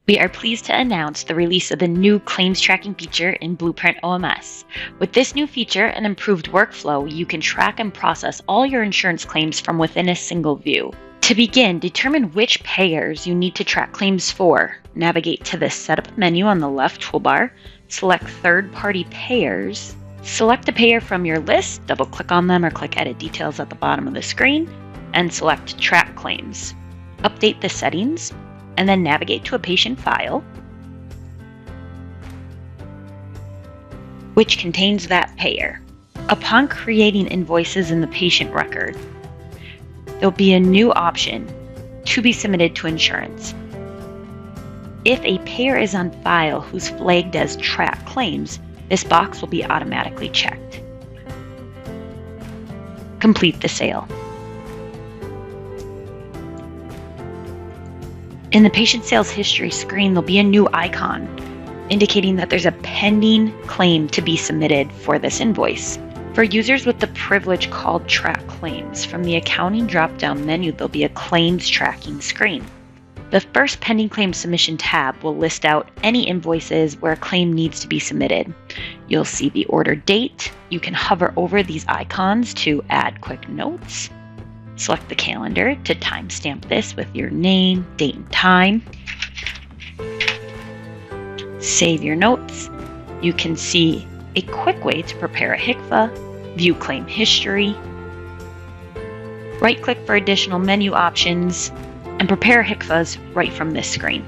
We are pleased to announce the release of the new claims tracking feature in Blueprint OMS. With this new feature and improved workflow, you can track and process all your insurance claims from within a single view. To begin, determine which payers you need to track claims for. Navigate to the Setup menu on the left toolbar, select Third-Party Payers, select a payer from your list, double-click on them or click Edit Details at the bottom of the screen, and select Track Claims. Update the settings, and then navigate to a patient file, which contains that payer. Upon creating invoices in the patient record, there'll be a new option to be submitted to insurance. If a payer is on file who's flagged as track claims, this box will be automatically checked. Complete the sale. In the patient sales history screen, there'll be a new icon indicating that there's a pending claim to be submitted for this invoice. For users with the privilege called Track Claims, from the Accounting drop-down menu, there'll be a Claims Tracking screen. The first Pending Claim Submission tab will list out any invoices where a claim needs to be submitted. You'll see the order date. You can hover over these icons to add quick notes. Select the calendar to timestamp this with your name, date, and time. Save your notes. You can see a quick way to prepare a HCFA, view claim history, right-click for additional menu options, and prepare HCFAs right from this screen.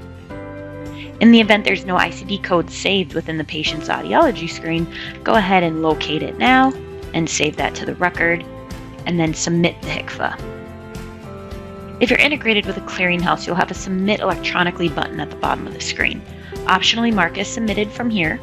In the event there's no ICD code saved within the patient's audiology screen, go ahead and locate it now and save that to the record, and then submit the HCFA. If you're integrated with a clearinghouse, you'll have a Submit Electronically button at the bottom of the screen. Optionally mark as submitted from here,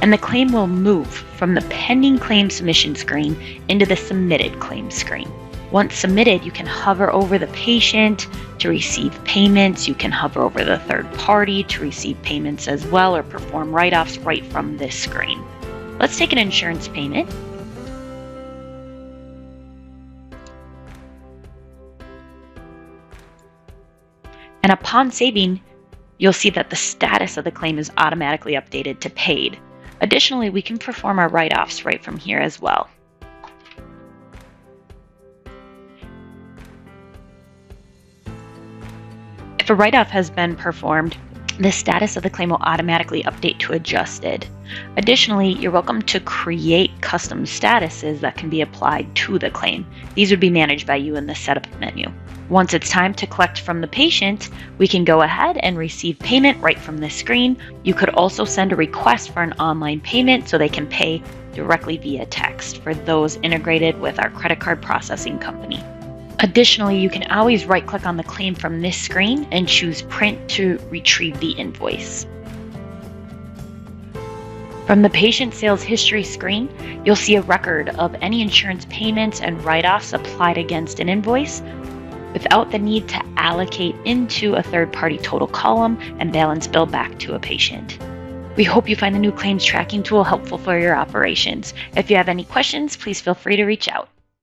and the claim will move from the Pending Claim Submission screen into the Submitted Claim screen. Once submitted, you can hover over the patient to receive payments. You can hover over the third party to receive payments as well, or perform write-offs right from this screen. Let's take an insurance payment. And upon saving, you'll see that the status of the claim is automatically updated to paid. Additionally, we can perform our write-offs right from here as well. If a write-off has been performed, the status of the claim will automatically update to adjusted. Additionally, you're welcome to create custom statuses that can be applied to the claim. These would be managed by you in the Setup menu. Once it's time to collect from the patient, we can go ahead and receive payment right from this screen. You could also send a request for an online payment so they can pay directly via text for those integrated with our credit card processing company. Additionally, you can always right-click on the claim from this screen and choose Print to retrieve the invoice. From the Patient Sales History screen, you'll see a record of any insurance payments and write-offs applied against an invoice without the need to allocate into a third-party total column and balance bill back to a patient. We hope you find the new claims tracking tool helpful for your operations. If you have any questions, please feel free to reach out.